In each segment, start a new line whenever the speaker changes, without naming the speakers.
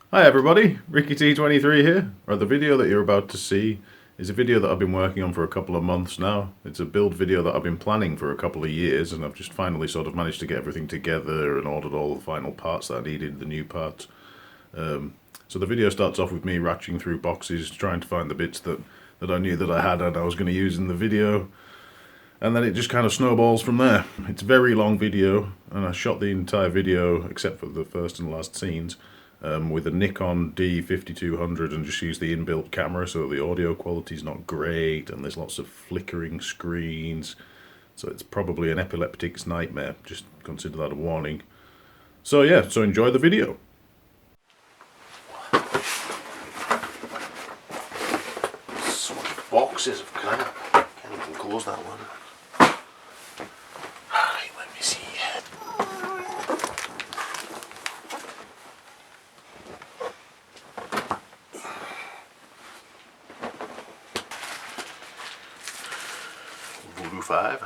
Hi everybody, Ricky T23 here. The video that you're about to see is a video that I've been working on for a couple of months now. It's a build video that I've been planning for a couple of years, and I've just finally sort of managed to get everything together and ordered all the final parts that I needed, the new parts. So the video starts off with me ratcheting through boxes, trying to find the bits that I knew that I had and I was going to use in the video. And then it just kind of snowballs from there. It's a very long video, and I shot the entire video, except for the first and last scenes, with a Nikon D5200 and just use the inbuilt camera, so the audio quality is not great and there's lots of flickering screens. So it's probably an epileptic's nightmare, just consider that a warning. So yeah, so enjoy the video.
Boxes of crap. Can't even close that one. Alright, let me see. Voodoo 5.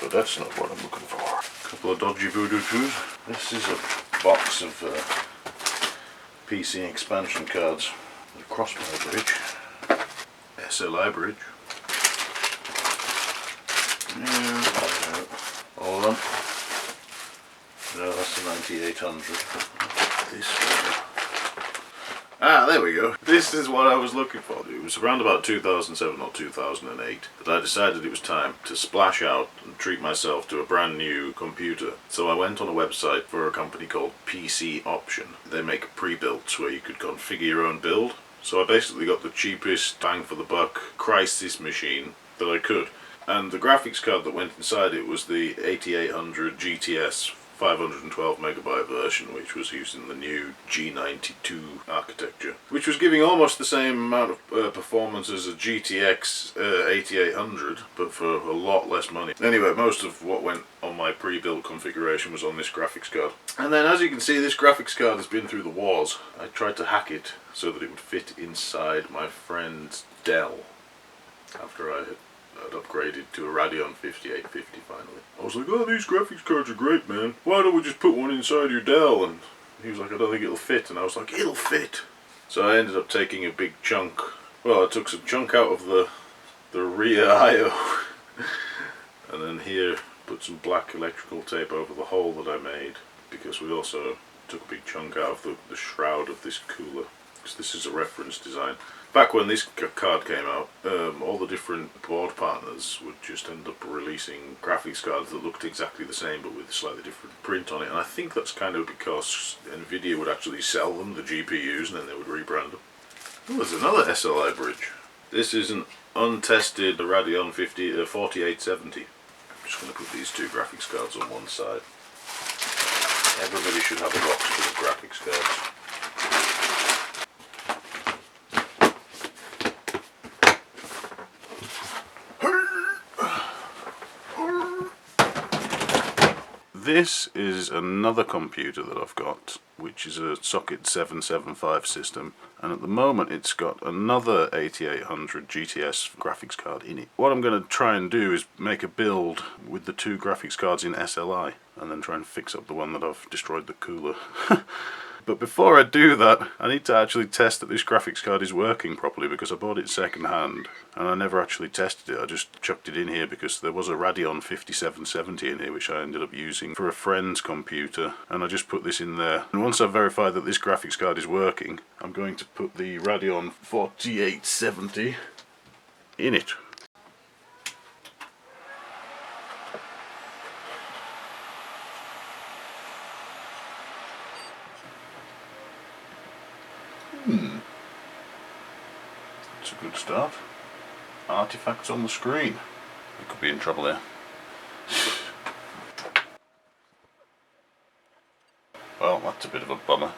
But that's not what I'm looking for. A couple of dodgy Voodoo 2s. This is a box of PC expansion cards. A crossbar bridge. SLI bridge. All of them. No, that's the 9800. This one. Ah, there we go. This is what I was looking for. It was around about 2007 or 2008 that I decided it was time to splash out and treat myself to a brand new computer. So I went on a website for a company called PC Option. They make pre-builts where you could configure your own build. So I basically got the cheapest bang for the buck crisis machine that I could. And the graphics card that went inside it was the 8800 GTS 512MB version, which was using the new G92 architecture, which was giving almost the same amount of performance as a GTX 8800, but for a lot less money. Anyway, most of what went on my pre-built configuration was on this graphics card. And then, as you can see, this graphics card has been through the wars. I tried to hack it so that it would fit inside my friend's Dell after I had upgraded to a Radeon 5850 finally. I was like, oh, these graphics cards are great, man. Why don't we just put one inside your Dell? And he was like, I don't think it'll fit. And I was like, it'll fit. So I ended up taking a big chunk. Well, I took some chunk out of the rear I/O. And then here, put some black electrical tape over the hole that I made. Because we also took a big chunk out of the shroud of this cooler. Because this is a reference design. Back when this card came out, all the different board partners would just end up releasing graphics cards that looked exactly the same but with a slightly different print on it, and I think that's kind of because NVidia would actually sell them, the GPUs, and then they would rebrand them. Oh, there's another SLI bridge. This is an untested Radeon 4870. I'm just going to put these two graphics cards on one side. Everybody should have a box full of graphics cards. This is another computer that I've got, which is a socket 775 system, and at the moment it's got another 8800 GTS graphics card in it. What I'm going to try and do is make a build with the two graphics cards in SLI, and then try and fix up the one that I've destroyed the cooler. But before I do that, I need to actually test that this graphics card is working properly, because I bought it second hand and I never actually tested it. I just chucked it in here because there was a Radeon 5770 in here which I ended up using for a friend's computer, and I just put this in there. And once I've verified that this graphics card is working, I'm going to put the Radeon 4870 in it. That's a good start. Artifacts on the screen. We could be in trouble there. Well, that's a bit of a bummer.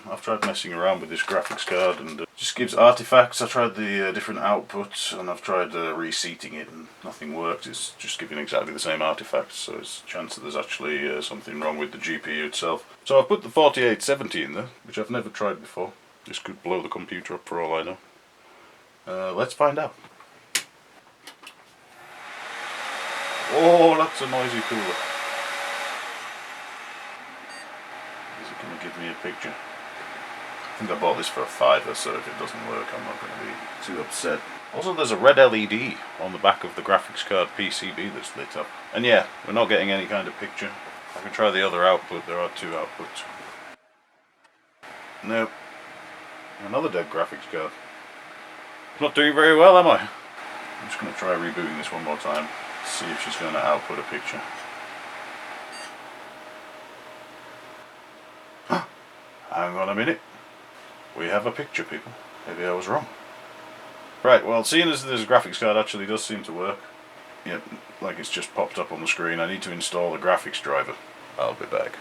I've tried messing around with this graphics card and it just gives artifacts. I tried the different outputs and I've tried reseating it and nothing works. It's just giving exactly the same artifacts, so there's a chance that there's actually something wrong with the GPU itself. So I've put the 4870 in there, which I've never tried before. This could blow the computer up for all I know. Let's find out. Oh, that's a noisy cooler. Is it going to give me a picture? I think I bought this for a £5, so if it doesn't work I'm not going to be too upset. Also, there's a red LED on the back of the graphics card PCB that's lit up. And yeah, we're not getting any kind of picture. I can try the other output, there are two outputs. Nope. Another dead graphics card. Not doing very well, am I? I'm just going to try rebooting this one more time, see if she's going to output a picture. Hang on a minute. We have a picture, people. Maybe I was wrong. Right, well, seeing as this graphics card actually does seem to work, yep, like it's just popped up on the screen, I need to install a graphics driver. I'll be back.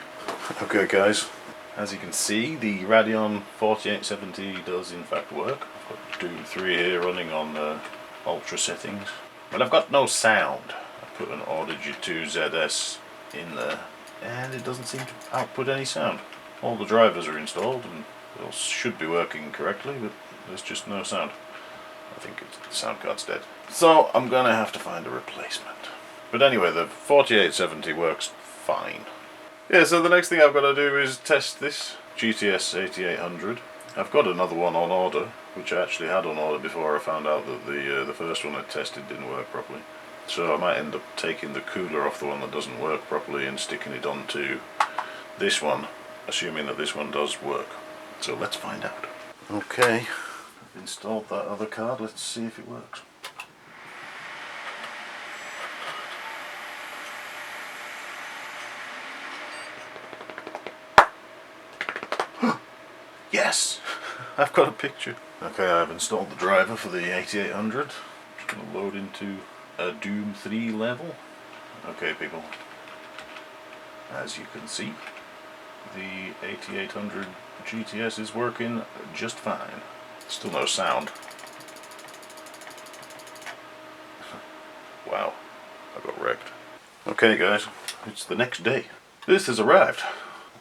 Okay guys, as you can see, the Radeon 4870 does in fact work. I've got Doom 3 here running on ultra settings. But I've got no sound. I put an Audio 2 ZS in there, and it doesn't seem to output any sound. All the drivers are installed and they all should be working correctly, but there's just no sound. I think the sound card's dead. So I'm gonna have to find a replacement. But anyway, the 4870 works fine. Yeah, so the next thing I've got to do is test this GTS 8800. I've got another one on order, which I actually had on order before I found out that the first one I tested didn't work properly. So I might end up taking the cooler off the one that doesn't work properly and sticking it onto this one, assuming that this one does work. So let's find out. Okay, I've installed that other card, let's see if it works. Yes! I've got a picture. Okay, I've installed the driver for the 8800. Just going to load into a Doom 3 level. Okay people, as you can see, the 8800 GTS is working just fine. Still no sound. Wow, I got wrecked. Okay guys, it's the next day. This has arrived.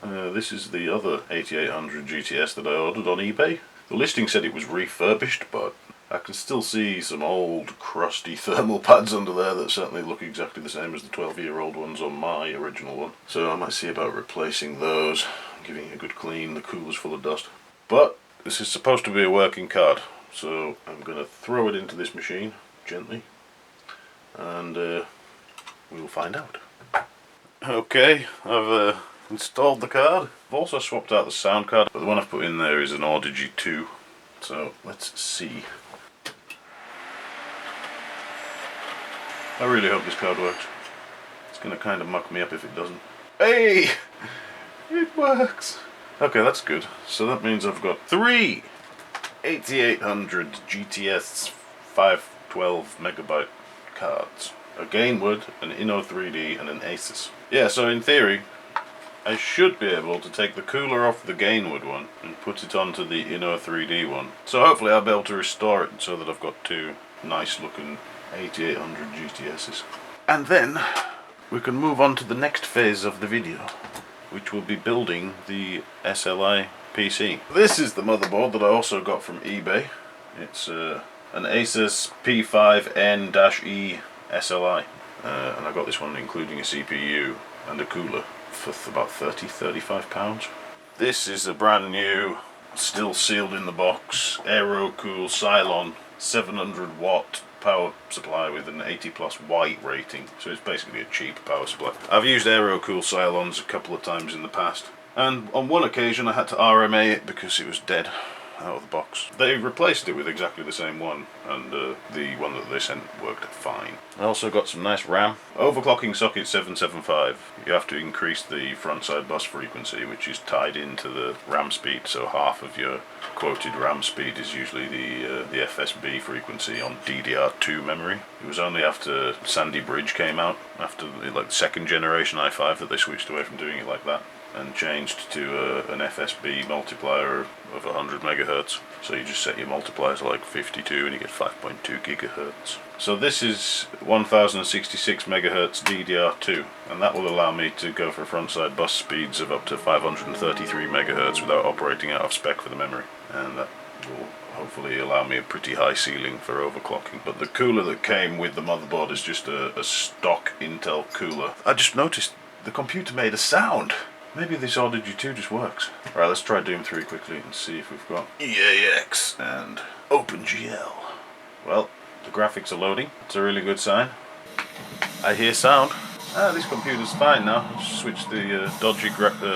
This is the other 8800 GTS that I ordered on eBay. The listing said it was refurbished, but I can still see some old crusty thermal pads under there that certainly look exactly the same as the 12-year-old ones on my original one. So I might see about replacing those, giving it a good clean. The cooler's full of dust. But this is supposed to be a working card, so I'm going to throw it into this machine gently, and we'll find out. Okay, I've installed the card. I've also swapped out the sound card, but the one I've put in there is an Audio 2. So let's see. I really hope this card works. It's going to kind of muck me up if it doesn't. Hey! It works! Okay, that's good. So that means I've got 3 8800 GTS 512MB cards. A Gainward, an Inno3D, and an ASUS. Yeah, so in theory, I should be able to take the cooler off the Gainward one and put it onto the Inno3D one. So hopefully I'll be able to restore it so that I've got 2 nice looking 8800 GTSs. And then we can move on to the next phase of the video, which will be building the SLI PC. This is the motherboard that I also got from eBay. It's an ASUS P5N-E SLI. And I got this one including a CPU and a cooler for about £30–35. This is a brand new, still sealed in the box, Aerocool Cylon 700 watt power supply with an 80+ white rating. So it's basically a cheap power supply. I've used Aerocool Cylons a couple of times in the past, and on one occasion I had to RMA it because it was dead out of the box. They replaced it with exactly the same one, and the one that they sent worked fine. I also got some nice RAM. Overclocking socket 775. You have to increase the front side bus frequency, which is tied into the RAM speed, so half of your quoted RAM speed is usually the FSB frequency on DDR2 memory. It was only after Sandy Bridge came out, after the second generation i5, that they switched away from doing it like that and changed to an FSB multiplier of 100 megahertz. So you just set your multiplier to like 52 and you get 5.2 gigahertz. So this is 1066 megahertz DDR2, and that will allow me to go for frontside bus speeds of up to 533 megahertz without operating out of spec for the memory, and that will hopefully allow me a pretty high ceiling for overclocking. But the cooler that came with the motherboard is just a stock Intel cooler. I just noticed the computer made a sound. Maybe this Audigy 2 just works. Right, let's try Doom 3 quickly and see if we've got EAX and OpenGL. Well, the graphics are loading. It's a really good sign. I hear sound. Ah, this computer's fine now. Let's switch the dodgy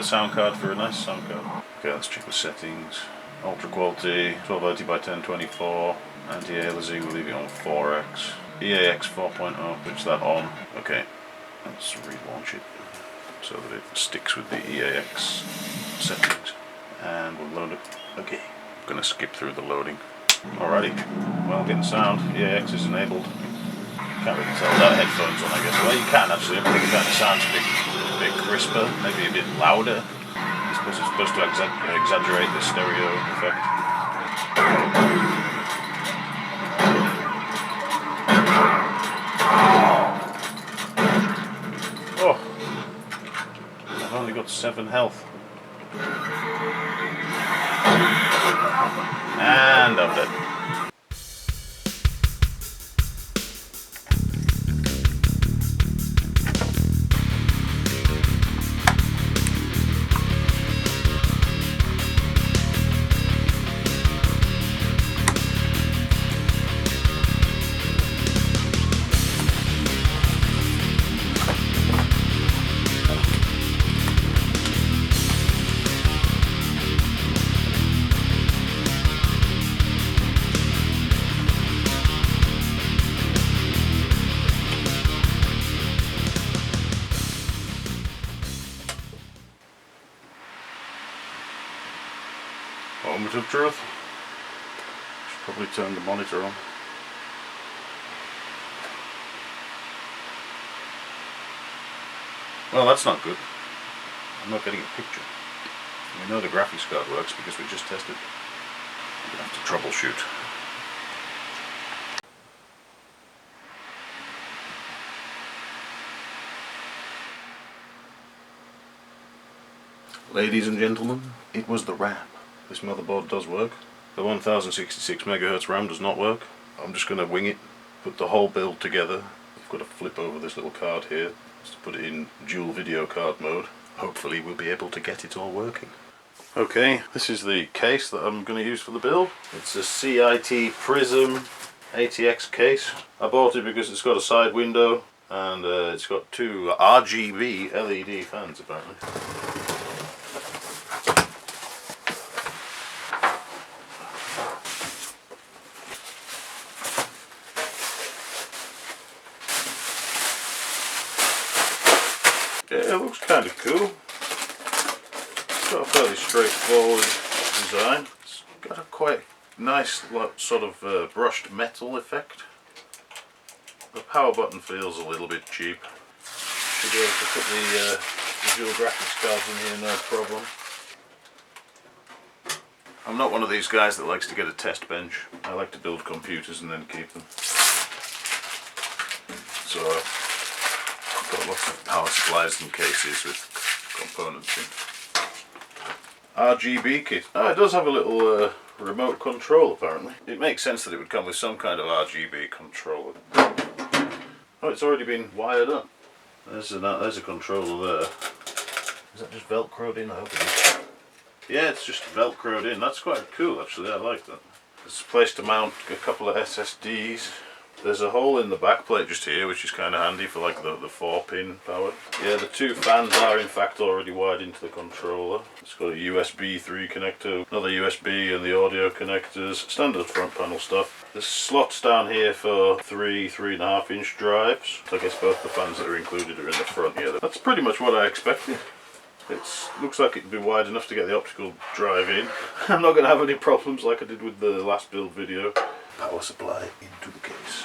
sound card for a nice sound card. Okay, let's check the settings. Ultra quality, 1280 by 1024. Anti-aliasing, we'll leave it on 4x. EAX 4.0, switch that on. Okay, let's relaunch it so that it sticks with the EAX settings. And we'll load it. Okay, I'm gonna skip through the loading. Alrighty, well, getting sound. EAX is enabled. Can't really tell without headphones on, I guess. Well, you can actually. I think it kind of sounds a bit crisper, maybe a bit louder. I suppose it's supposed to exaggerate the stereo effect. Oh, I've only got 7 health. And I'm dead. Moment of truth. Should probably turn the monitor on. Well, that's not good. I'm not getting a picture. We know the graphics card works because we just tested. I'm going to have to troubleshoot. Ladies and gentlemen, it was the RAM. This motherboard does work. The 1066 MHz RAM does not work. I'm just going to wing it, put the whole build together. I've got to flip over this little card here just to put it in dual video card mode. Hopefully we'll be able to get it all working. Okay, this is the case that I'm going to use for the build. It's a CIT Prism ATX case. I bought it because it's got a side window and it's got 2 RGB LED fans apparently. Yeah, it looks kind of cool. It's got a fairly straightforward design. It's got a quite nice sort of brushed metal effect. The power button feels a little bit cheap. Should be able to put the dual graphics cards in here, no problem. I'm not one of these guys that likes to get a test bench. I like to build computers and then keep them. So I've got lots of power supplies and cases with components in. RGB kit. Oh, it does have a little remote control apparently. It makes sense that it would come with some kind of RGB controller. Oh, it's already been wired up. There's a controller there. Is that just velcroed in? I hope it is. Yeah, it's just velcroed in. That's quite cool actually, I like that. There's a place to mount a couple of SSDs. There's a hole in the back plate just here, which is kind of handy for like the 4-pin power. Yeah, the 2 fans are in fact already wired into the controller. It's got a USB 3 connector, another USB and the audio connectors, standard front panel stuff. There's slots down here for 3.5 inch drives. So I guess both the fans that are included are in the front here. That's pretty much what I expected. It looks like it'd be wide enough to get the optical drive in. I'm not going to have any problems like I did with the last build video. Power supply into the case.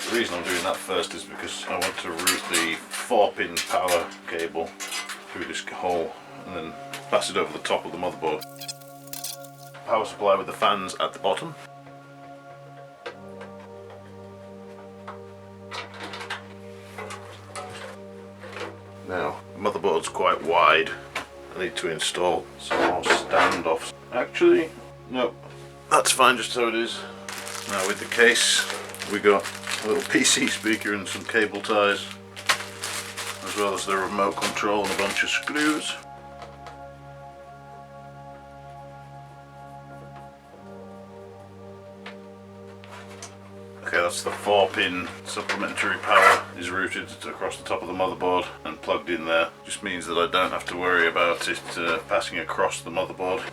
The reason I'm doing that first is because I want to route the 4-pin power cable through this hole and then pass it over the top of the motherboard. Power supply with the fans at the bottom. Now, the motherboard's quite wide. I need to install some more standoffs. Actually, no, that's fine just how it is. Now with the case, we got a little PC speaker and some cable ties. as well as the remote control and a bunch of screws. Okay, that's the 4-pin supplementary power is routed across the top of the motherboard and plugged in there. Just means that I don't have to worry about it passing across the motherboard.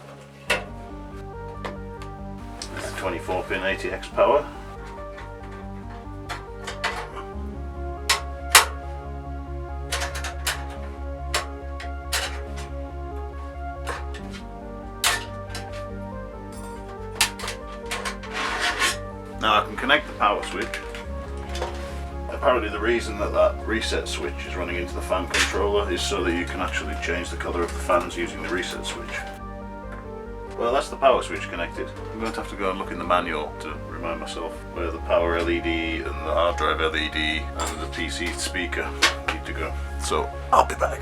That's the 24-pin ATX power. Now I can connect the power switch. Apparently the reason that that reset switch is running into the fan controller is so that you can actually change the colour of the fans using the reset switch. Well, that's the power switch connected. I'm going to have to go and look in the manual to remind myself where the power LED and the hard drive LED and the PC speaker need to go. So I'll be back.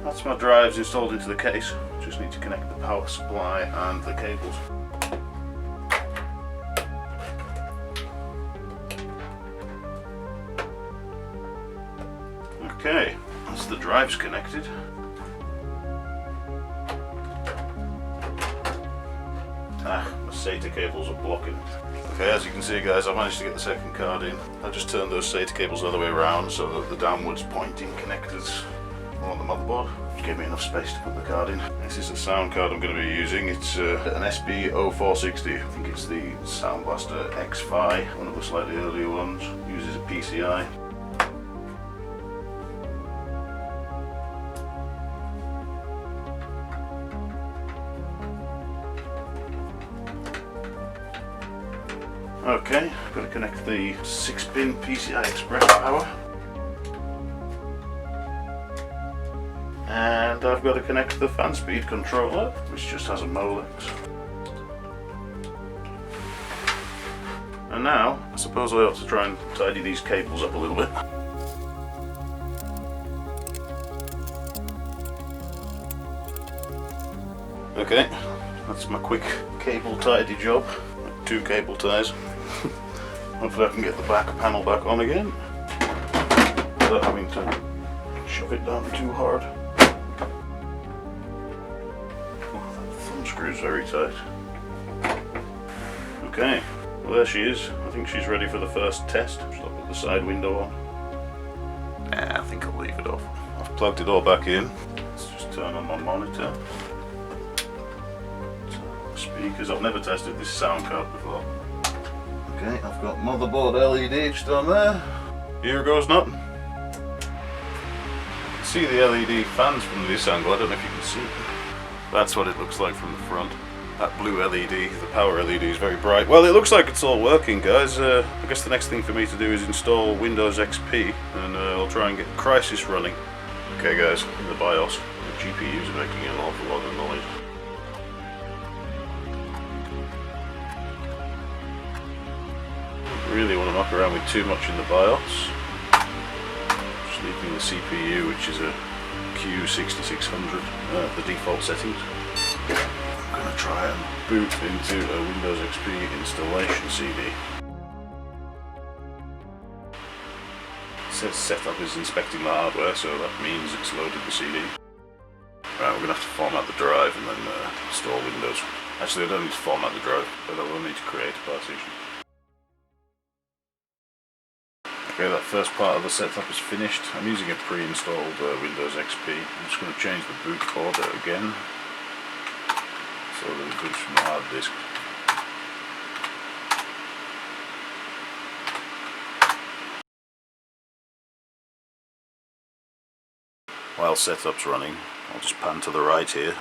That's my drives installed into the case. Just need to connect the power supply and the cables. Okay, that's the drives connected. My SATA cables are blocking. Okay, as you can see guys, I managed to get the second card in. I just turned those SATA cables the other way around so that the downwards pointing connectors are on the motherboard. Which gave me enough space to put the card in. This is the sound card I'm going to be using. It's an SB0460. I think it's the Sound Blaster X5, one of the slightly earlier ones. Uses a PCI. Okay, I've got to connect the 6-pin PCI Express power. And I've got to connect the fan speed controller, which just has a Molex. And now, I suppose I ought to try and tidy these cables up a little bit. Okay, that's my quick cable tidy job. 2 cable ties. Hopefully I can get the back panel back on again without having to shove it down too hard. Screws very tight. Okay, well there she is. I think she's ready for the first test. Just I'll put the side window on. I think I'll leave it off. I've plugged it all back in. Let's just turn on my monitor. Speakers, I've never tested this sound card before. Okay, I've got motherboard LED just on there. Here goes nothing. You can see the LED fans from this angle. I don't know if you can see it. That's what it looks like from the front. That blue LED, the power LED, is very bright. Well, it looks like it's all working, guys. I guess the next thing for me to do is install Windows XP, and I'll try and get Crysis running. Okay, guys, in the BIOS, the GPUs are making an awful lot of noise. Don't really want to muck around with too much in the BIOS. Just leaving the CPU, which is a Q6600, the default settings. I'm going to try and boot into a Windows XP installation CD. It says setup is inspecting the hardware, so that means it's loaded the CD. Right, we're going to have to format the drive and then install Windows. Actually, I don't need to format the drive, but I will need to create a partition. Okay, that first part of the setup is finished. I'm using a pre-installed Windows XP. I'm just going to change the boot order again so that it boots from the hard disk. While setup's running, I'll just pan to the right here.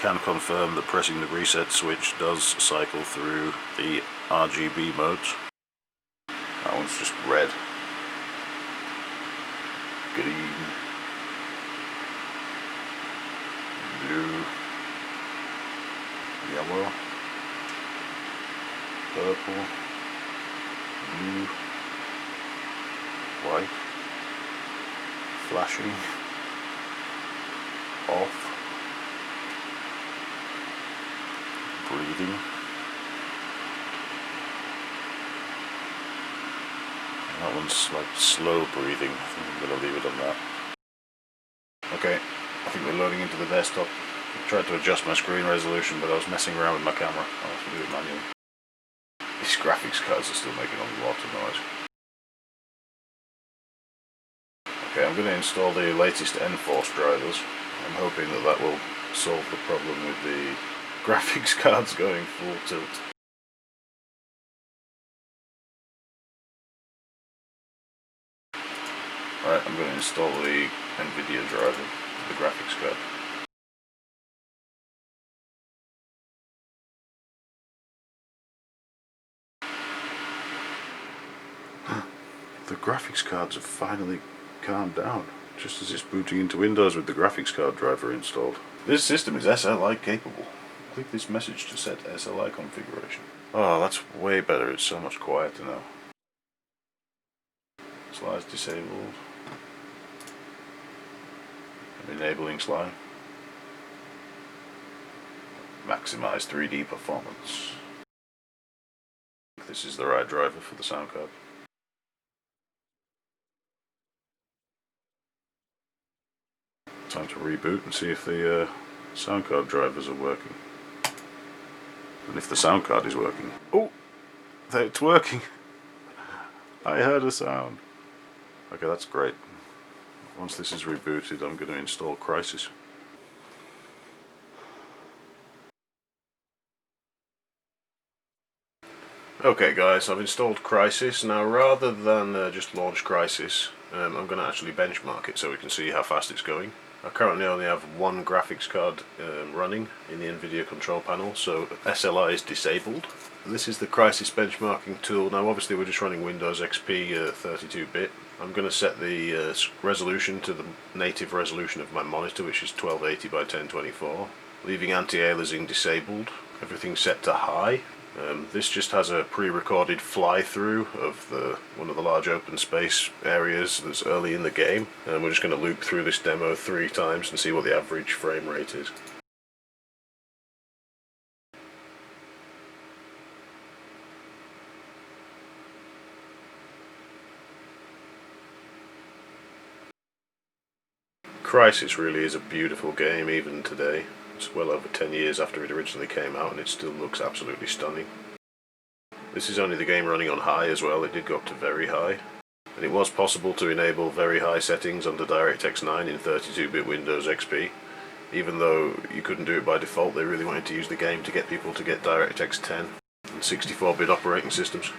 Can confirm that pressing the reset switch does cycle through the RGB modes. That one's just red, green, blue, yellow, purple, blue, white, flashing, off, breathing, one's like slow breathing. I think I'm going to leave it on that. Okay, I think we're loading into the desktop. I tried to adjust my screen resolution, but I was messing around with my camera. I'll have to do it manually. These graphics cards are still making a lot of noise. Okay, I'm going to install the latest NVidia drivers. I'm hoping that that will solve the problem with the graphics cards going full tilt. Right, I'm going to install the NVIDIA driver for the graphics card. The graphics cards have finally calmed down, just as it's booting into Windows with the graphics card driver installed. This system is SLI capable. Click this message to set SLI configuration. Oh, that's way better. It's so much quieter now. SLI's disabled. I'm enabling SLI. Maximize 3D performance. This is the right driver for the sound card. Time to reboot and see if the sound card drivers are working. And if the sound card is working. Oh! It's working! I heard a sound. Okay, that's great. Once this is rebooted, I'm going to install Crysis. Okay guys, I've installed Crysis. Now rather than just launch Crysis, I'm going to actually benchmark it so we can see how fast it's going. I currently only have one graphics card running in the NVIDIA control panel, so SLI is disabled. This is the Crysis benchmarking tool. Now obviously we're just running Windows XP 32-bit. I'm going to set the resolution to the native resolution of my monitor, which is 1280 by 1024, leaving anti-aliasing disabled. Everything's set to high. This just has a pre-recorded fly-through of one of the large open space areas that's early in the game, and we're just going to loop through this demo 3 times and see what the average frame rate is. Crysis really is a beautiful game even today. It's well over 10 years after it originally came out and it still looks absolutely stunning. This is only the game running on high as well. It did go up to very high. And it was possible to enable very high settings under DirectX 9 in 32-bit Windows XP. Even though you couldn't do it by default, they really wanted to use the game to get people to get DirectX 10 and 64-bit operating systems.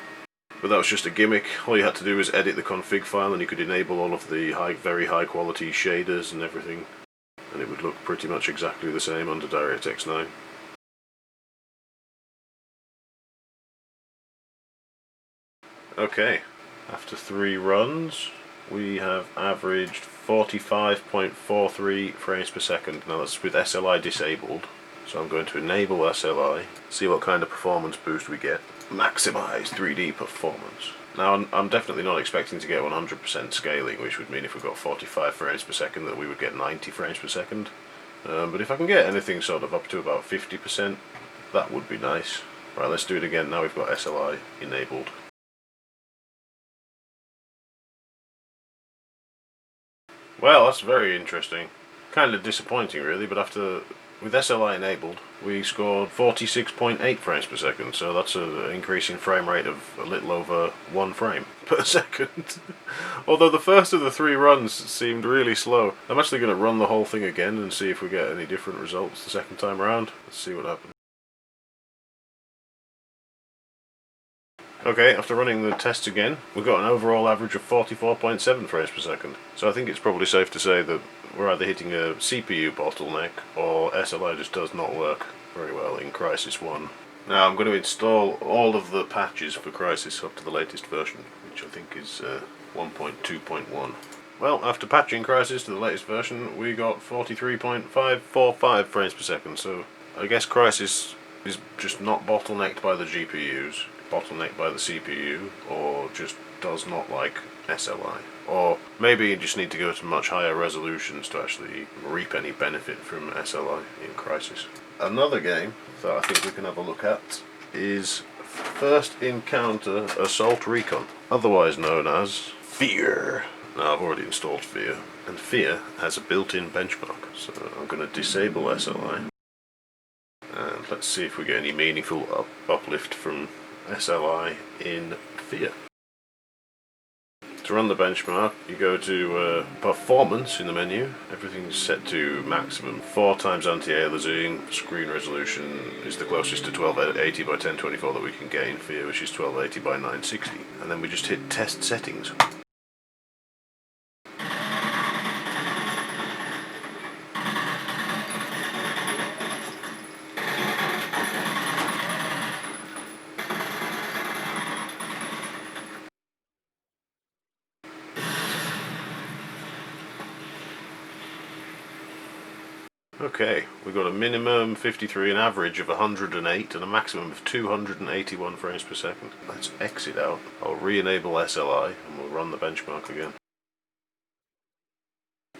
But that was just a gimmick. All you had to do was edit the config file and you could enable all of the very high quality shaders and everything, and it would look pretty much exactly the same under DirectX 9. Okay, after 3 runs we have averaged 45.43 frames per second. Now that's with SLI disabled, so I'm going to enable SLI, see what kind of performance boost we get. Maximize 3D performance. Now I'm definitely not expecting to get 100% scaling, which would mean if we got 45 frames per second that we would get 90 frames per second. But if I can get anything sort of up to about 50%, that would be nice. Right, let's do it again. Now we've got SLI enabled. Well, that's very interesting. Kind of disappointing really, but with SLI enabled, we scored 46.8 frames per second, so that's an increase in frame rate of a little over 1 frame per second. Although the first of the 3 runs seemed really slow. I'm actually going to run the whole thing again and see if we get any different results the second time around. Let's see what happens. Okay, after running the tests again, we've got an overall average of 44.7 frames per second. So I think it's probably safe to say that we're either hitting a CPU bottleneck or SLI just does not work very well in Crysis 1. Now I'm going to install all of the patches for Crysis up to the latest version, which I think is 1.2.1. Well, after patching Crysis to the latest version, we got 43.545 frames per second, so I guess Crysis is just not bottlenecked by the GPUs, bottlenecked by the CPU, or just does not like SLI. Or maybe you just need to go to much higher resolutions to actually reap any benefit from SLI in Crysis. Another game that I think we can have a look at is first encounter Assault Recon, otherwise known as Fear. Now I've already installed Fear, and Fear has a built-in benchmark, so I'm going to disable SLI, and let's see if we get any meaningful uplift from SLI in Fear. To run the benchmark, you go to Performance in the menu. Everything's set to maximum. 4 times anti-aliasing. Screen resolution is the closest to 1280 by 1024 that we can get in Fear, which is 1280 by 960. And then we just hit Test Settings. Okay, we've got a minimum 53, an average of 108, and a maximum of 281 frames per second. Let's exit out. I'll re-enable SLI, and we'll run the benchmark again.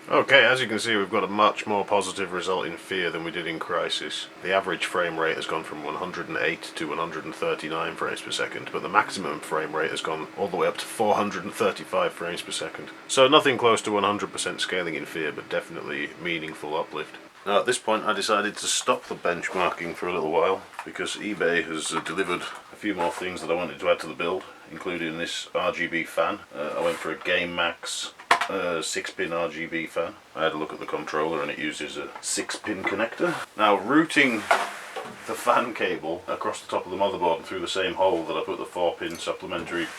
Okay, as you can see, we've got a much more positive result in Fear than we did in Crisis. The average frame rate has gone from 108 to 139 frames per second, but the maximum frame rate has gone all the way up to 435 frames per second. So nothing close to 100% scaling in Fear, but definitely meaningful uplift. Now at this point I decided to stop the benchmarking for a little while because eBay has delivered a few more things that I wanted to add to the build, including this RGB fan. I went for a GameMax 6-pin RGB fan. I had a look at the controller and it uses a 6-pin connector. Now routing the fan cable across the top of the motherboard and through the same hole that I put the 4-pin supplementary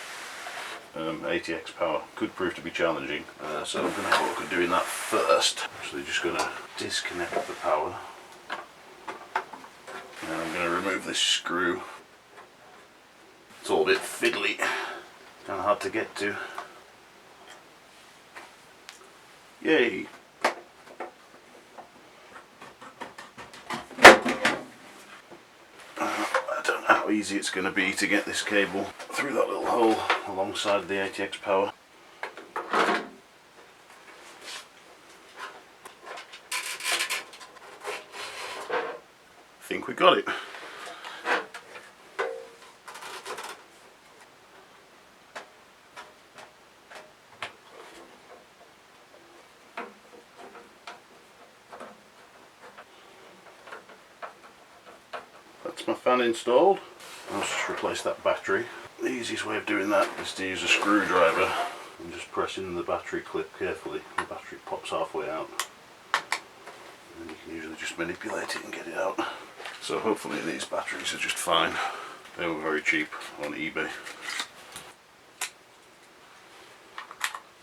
ATX power could prove to be challenging, so I'm going to have a look at doing that first. Actually just going to disconnect the power, and I'm going to remove this screw. It's all a bit fiddly, kind of hard to get to. Yay! I don't know how easy it's going to be to get this cable through that little hole alongside the ATX power. I think we got it. That's my fan installed. I'll just replace that battery. The easiest way of doing that is to use a screwdriver and just press in the battery clip carefully. The battery pops halfway out, and you can usually just manipulate it and get it out. So hopefully these batteries are just fine. They were very cheap on eBay.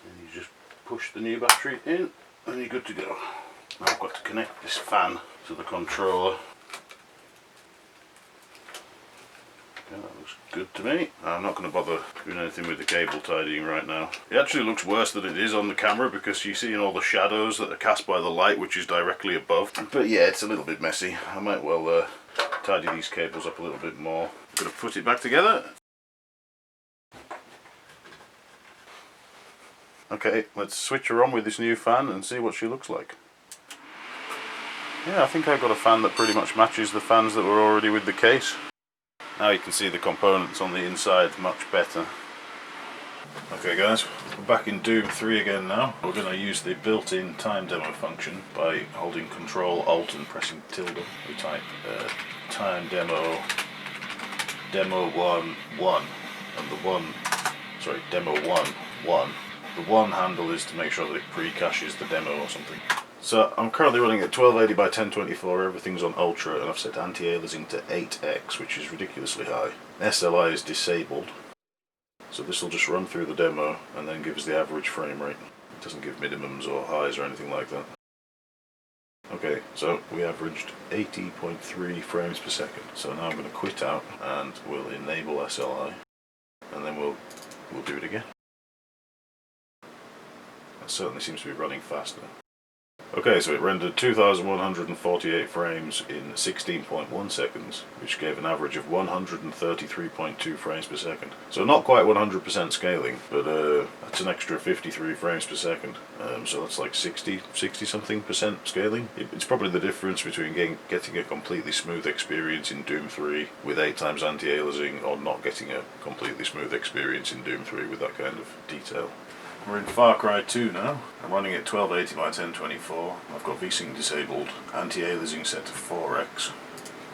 And you just push the new battery in and you're good to go. Now I've got to connect this fan to the controller. Okay, that looks good to me. I'm not going to bother doing anything with the cable tidying right now. It actually looks worse than it is on the camera because you see all the shadows that are cast by the light, which is directly above. But yeah, it's a little bit messy. I might well tidy these cables up a little bit more. I'm going to put it back together. Okay, let's switch her on with this new fan and see what she looks like. Yeah, I think I've got a fan that pretty much matches the fans that were already with the case. Now you can see the components on the inside much better. Okay guys, we're back in Doom 3 again now. We're going to use the built-in time demo function by holding Control Alt and pressing tilde. We type time demo 1 1, and demo 1 1. The 1 handle is to make sure that it pre-caches the demo or something. So I'm currently running at 1280 by 1024, everything's on ultra, and I've set anti-aliasing to 8x, which is ridiculously high. SLI is disabled, so this will just run through the demo and then gives the average frame rate. It doesn't give minimums or highs or anything like that. Okay, so we averaged 80.3 frames per second. So now I'm going to quit out and we'll enable SLI, and then we'll do it again. That certainly seems to be running faster. Okay, so it rendered 2,148 frames in 16.1 seconds, which gave an average of 133.2 frames per second. So not quite 100% scaling, but that's an extra 53 frames per second. So that's like 60 something percent scaling. It's probably the difference between getting a completely smooth experience in Doom 3 with 8 times anti-aliasing, or not getting a completely smooth experience in Doom 3 with that kind of detail. We're in Far Cry 2 now. I'm running at 1280 by 1024. I've got VSync disabled, anti-aliasing set to 4x.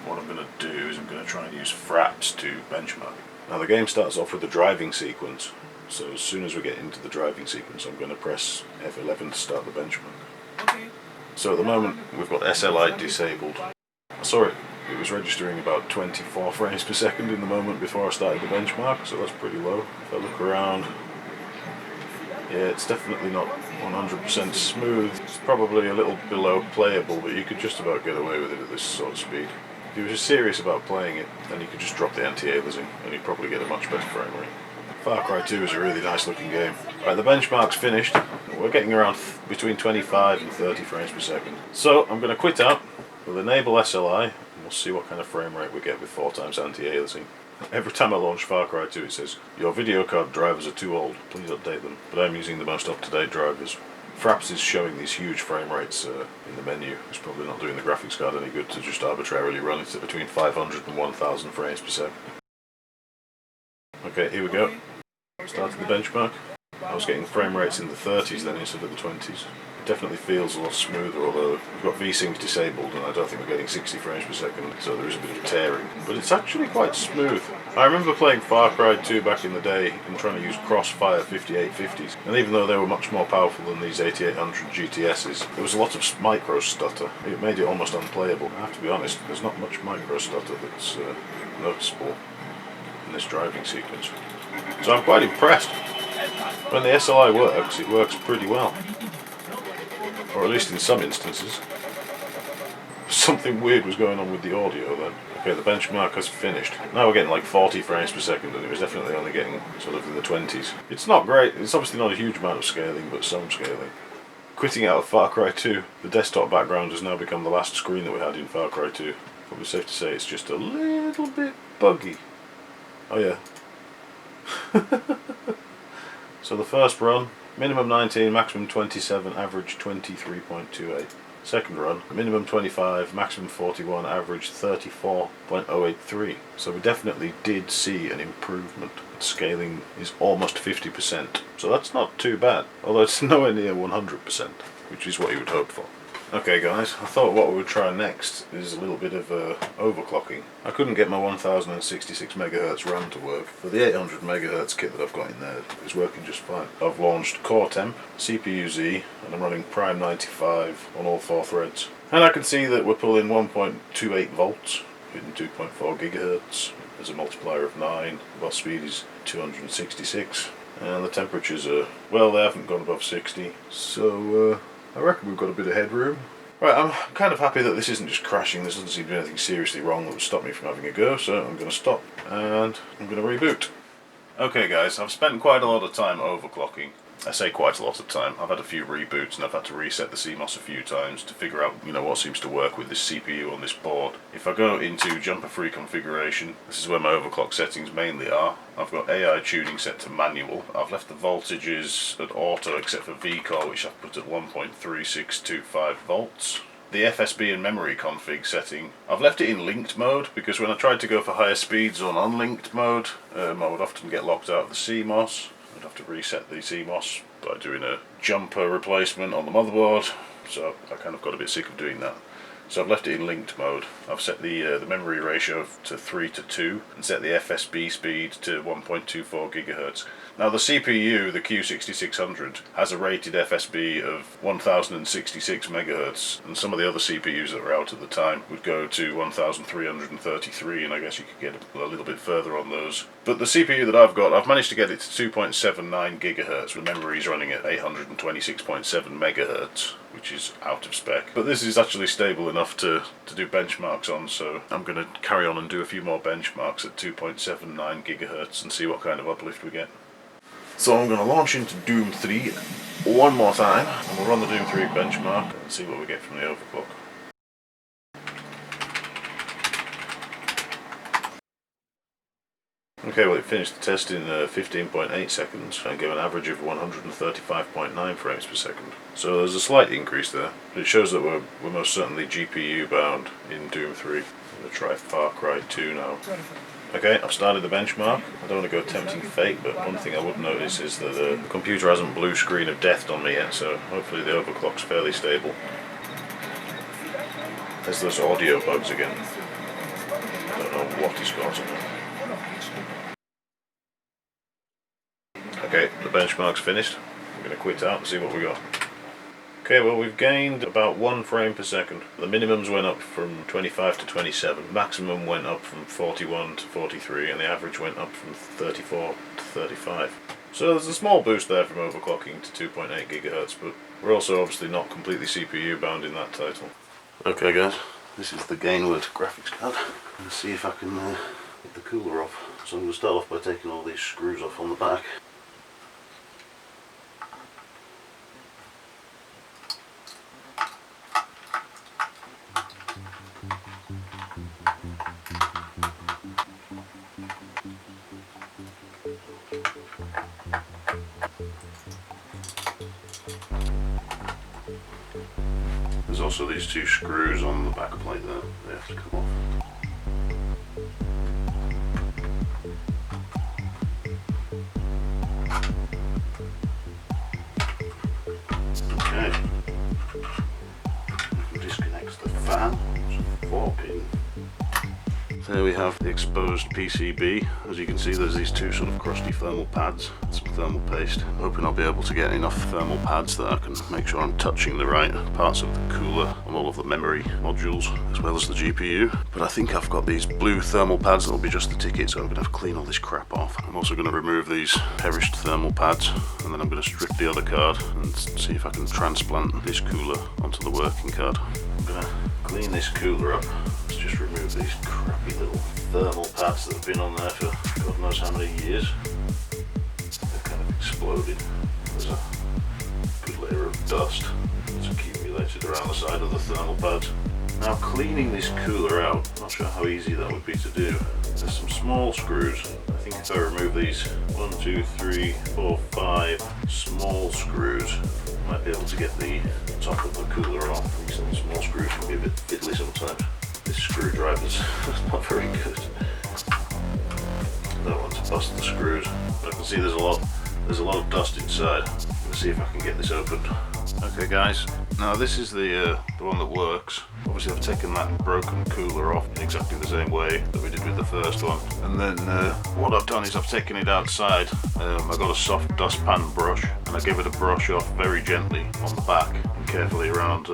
What I'm going to do is I'm going to try and use fraps to benchmark. Now the game starts off with the driving sequence, so as soon as we get into the driving sequence I'm going to press F11 to start the benchmark. So at the moment we've got SLI disabled. I saw it was registering about 24 frames per second in the moment before I started the benchmark, so that's pretty low. If I look around, yeah, it's definitely not 100% smooth. It's probably a little below playable, but you could just about get away with it at this sort of speed. If you were just serious about playing it, then you could just drop the anti-aliasing and you'd probably get a much better frame rate. Far Cry 2 is a really nice looking game. Right, the benchmark's finished. We're getting around between 25 and 30 frames per second. So I'm going to quit out, we'll enable SLI, and we'll see what kind of frame rate we get with 4 times anti-aliasing. Every time I launch Far Cry 2 it says, your video card drivers are too old, please update them. But I'm using the most up-to-date drivers. Fraps is showing these huge frame rates in the menu. It's probably not doing the graphics card any good to just arbitrarily run it at between 500 and 1000 frames per second. Okay, here we go. Started the benchmark. I was getting frame rates in the 30s then instead of the 20s. Definitely feels a lot smoother, although we've got VSync disabled and I don't think we're getting 60 frames per second, so there is a bit of tearing. But it's actually quite smooth. I remember playing Far Cry 2 back in the day and trying to use Crossfire 5850s, and even though they were much more powerful than these 8800 GTSs, there was a lot of micro stutter. It made it almost unplayable. I have to be honest, there's not much micro stutter that's noticeable in this driving sequence. So I'm quite impressed. When the SLI works, it works pretty well. Or at least in some instances. Something weird was going on with the audio then. Okay, the benchmark has finished. Now we're getting like 40 frames per second, and it was definitely only getting sort of in the 20s. It's not great, it's obviously not a huge amount of scaling, but some scaling. Quitting out of Far Cry 2, the desktop background has now become the last screen that we had in Far Cry 2. Probably safe to say it's just a little bit buggy. Oh yeah. So the first run, minimum 19, maximum 27, average 23.28. Second run, minimum 25, maximum 41, average 34.083. So we definitely did see an improvement. Scaling is almost 50%, so that's not too bad, although it's nowhere near 100%, which is what you would hope for. Okay guys, I thought what we would try next is a little bit of overclocking. I couldn't get my 1066 MHz RAM to work, but the 800 MHz kit that I've got in there is working just fine. I've launched Core Temp, CPU Z, and I'm running Prime 95 on all 4 threads. And I can see that we're pulling 1.28 volts, hitting 2.4 GHz. There's a multiplier of 9, the bus speed is 266, and the temperatures are, well, they haven't gone above 60, so I reckon we've got a bit of headroom. Right, I'm kind of happy that this isn't just crashing. There doesn't seem to be anything seriously wrong that would stop me from having a go, so I'm going to stop and I'm going to reboot. Okay guys, I've spent quite a lot of time overclocking. I say quite a lot of time. I've had a few reboots and I've had to reset the CMOS a few times to figure out, what seems to work with this CPU on this board. If I go into jumper-free configuration, this is where my overclock settings mainly are. I've got AI tuning set to manual. I've left the voltages at auto except for VCore, which I've put at 1.3625 volts. The FSB and memory config setting, I've left it in linked mode because when I tried to go for higher speeds on unlinked mode, I would often get locked out of the CMOS. I'd have to reset the CMOS by doing a jumper replacement on the motherboard, so I kind of got a bit sick of doing that. So I've left it in linked mode. I've set the memory ratio to 3:2 and set the FSB speed to 1.24 GHz. Now the CPU, the Q6600, has a rated FSB of 1066 MHz, and some of the other CPUs that were out at the time would go to 1333, and I guess you could get a little bit further on those. But the CPU that I've got, I've managed to get it to 2.79 GHz, with memories running at 826.7 MHz, which is out of spec. But this is actually stable enough to do benchmarks on, so I'm going to carry on and do a few more benchmarks at 2.79 GHz and see what kind of uplift we get. So I'm going to launch into Doom 3 one more time, and we'll run the Doom 3 benchmark and see what we get from the overclock. Okay, well it finished the test in 15.8 seconds and gave an average of 135.9 frames per second. So there's a slight increase there. It shows that we're most certainly GPU bound in Doom 3. I'm going to try Far Cry 2 now. Okay, I've started the benchmark. I don't want to go tempting fate, but one thing I would notice is that the computer hasn't blue screen of death on me yet, so hopefully the overclock's fairly stable. There's those audio bugs again. I don't know what is causing them. Okay, the benchmark's finished. I'm going to quit out and see what we got. Okay, well we've gained about 1 frame per second. The minimums went up from 25 to 27, maximum went up from 41 to 43, and the average went up from 34 to 35. So there's a small boost there from overclocking to 2.8 GHz, but we're also obviously not completely CPU bound in that title. Okay guys, this is the Gainward graphics card. Let's see if I can get the cooler off. So I'm going to start off by taking all these screws off on the back. There's also these 2 screws on the back plate there, they have to come off. Okay, we can disconnect the fan, it's 4-pin. There we have the exposed PCB. As you can see, there's these 2 sort of crusty thermal pads, some thermal paste. I'm hoping I'll be able to get enough thermal pads that I can make sure I'm touching the right parts of the cooler on all of the memory modules, as well as the GPU. But I think I've got these blue thermal pads that will be just the ticket, so I'm going to have to clean all this crap off. I'm also going to remove these perished thermal pads, and then I'm going to strip the other card and see if I can transplant this cooler onto the working card. I'm going to clean this cooler up. Let's just remove these crappy little thermal pads that have been on there for God knows how many years. They've kind of exploded. There's a good layer of dust that's accumulated around the side of the thermal pads. Now cleaning this cooler out, I'm not sure how easy that would be to do. There's some small screws. I think if I remove these 1, 2, 3, 4, 5 small screws, I might be able to get the top of the cooler off. These little small screws can be a bit fiddly sometimes. This screwdriver's not very good. I don't want to bust the screws. I can see there's a lot of dust inside. I'm going to see if I can get this opened. Okay guys, now this is the one that works. Obviously I've taken that broken cooler off in exactly the same way that we did with the first one. And then what I've done is I've taken it outside. I got a soft dustpan brush and I gave it a brush off very gently on the back and carefully around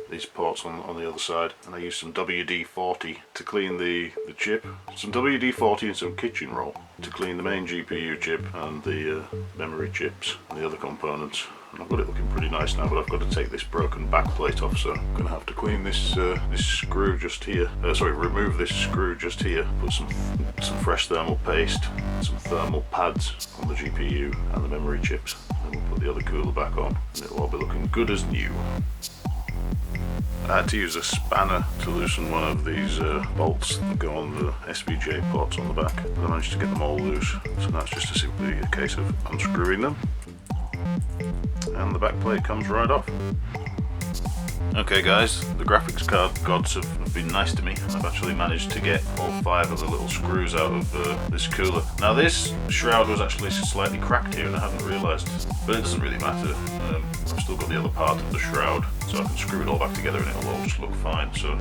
these ports on the other side, and I used some WD-40 to clean the chip, some WD-40 and some kitchen roll to clean the main GPU chip and the memory chips and the other components. And I've got it looking pretty nice now, but I've got to take this broken back plate off, so I'm going to have to clean this this screw just here, remove this screw just here, put some fresh thermal paste, some thermal pads on the GPU and the memory chips, and we'll put the other cooler back on and it'll all be looking good as new. I had to use a spanner to loosen one of these bolts that go on the SVJ ports on the back, but I managed to get them all loose, so that's just simply a case of unscrewing them, and the back plate comes right off. Okay guys, the graphics card gods have been nice to me. I've actually managed to get all 5 of the little screws out of this cooler. Now this shroud was actually slightly cracked here and I hadn't realised, but it doesn't really matter. I've still got the other part of the shroud, so I can screw it all back together and it'll all just look fine. So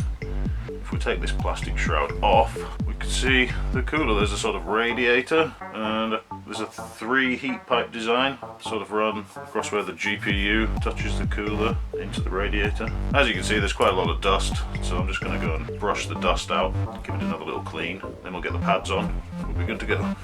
if we take this plastic shroud off, we can see the cooler. There's a sort of radiator and there's a 3 heat pipe design sort of run across where the GPU touches the cooler into the radiator. As you can see, there's quite a lot of dust, so I'm just going to go and brush the dust out, give it another little clean, then we'll get the pads on. We'll be good to go.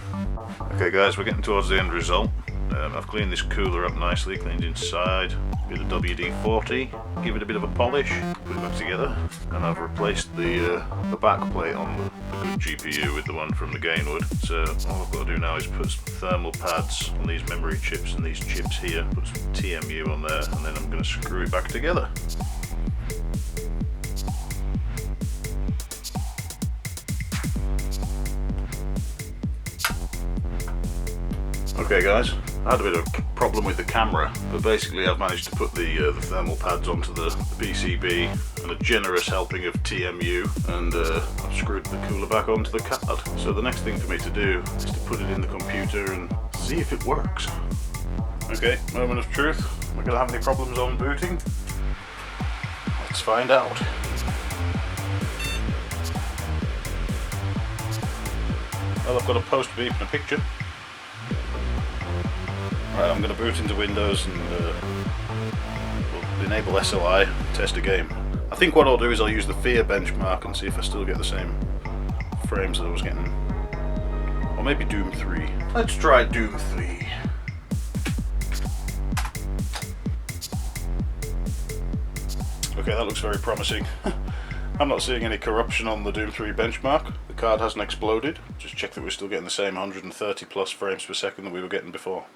Okay guys, we're getting towards the end result. I've cleaned this cooler up nicely, cleaned inside, bit of WD-40, give it a bit of a polish, put it back together, and I've replaced the back plate on the good GPU with the one from the Gainward. So all I've got to do now is put some thermal pads on these memory chips and these chips here, put some TMU on there, and then I'm going to screw it back together. Okay guys, I had a bit of a problem with the camera, but basically I've managed to put the thermal pads onto the PCB and a generous helping of TMU, and I've screwed the cooler back onto the card. So the next thing for me to do is to put it in the computer and see if it works. Okay, moment of truth. Am I going to have any problems on booting? Let's find out. Well, I've got a post beep and a picture. Right, I'm going to boot into Windows and we'll enable SLI, test a game. I think what I'll do is I'll use the Fear benchmark and see if I still get the same frames that I was getting. Or maybe Doom 3. Let's try Doom 3. Okay, that looks very promising. I'm not seeing any corruption on the Doom 3 benchmark. The card hasn't exploded. Just check that we're still getting the same 130 plus frames per second that we were getting before.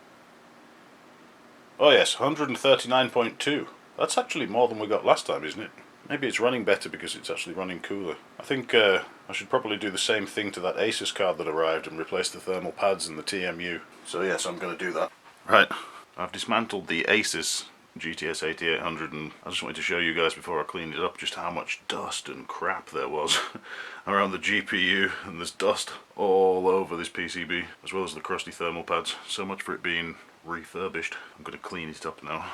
Oh yes, 139.2. That's actually more than we got last time, isn't it? Maybe it's running better because it's actually running cooler. I think I should probably do the same thing to that ASUS card that arrived and replace the thermal pads and the TMU. So yes, I'm going to do that. Right, I've dismantled the ASUS GTS 8800 and I just wanted to show you guys before I cleaned it up just how much dust and crap there was around the GPU, and there's dust all over this PCB as well as the crusty thermal pads. So much for it being refurbished. I'm going to clean it up now.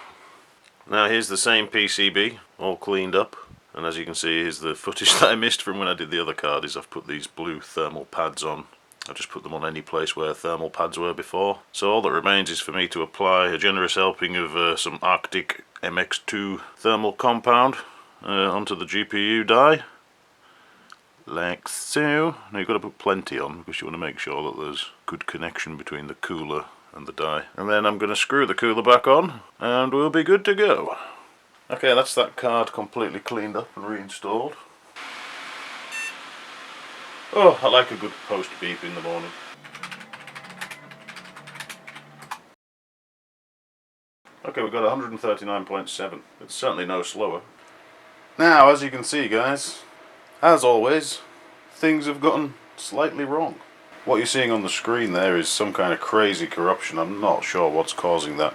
Now here's the same PCB all cleaned up, and as you can see, here's the footage that I missed from when I did the other card. Is I've put these blue thermal pads on. I just put them on any place where thermal pads were before. So all that remains is for me to apply a generous helping of some Arctic MX2 thermal compound onto the GPU die, like so. Now you've got to put plenty on because you want to make sure that there's good connection between the cooler and the die. And then I'm going to screw the cooler back on and we'll be good to go. Okay, that's that card completely cleaned up and reinstalled. Oh, I like a good post beep in the morning. Okay, we've got 139.7. It's certainly no slower. Now, as you can see guys, as always, things have gotten slightly wrong. What you're seeing on the screen there is some kind of crazy corruption. I'm not sure what's causing that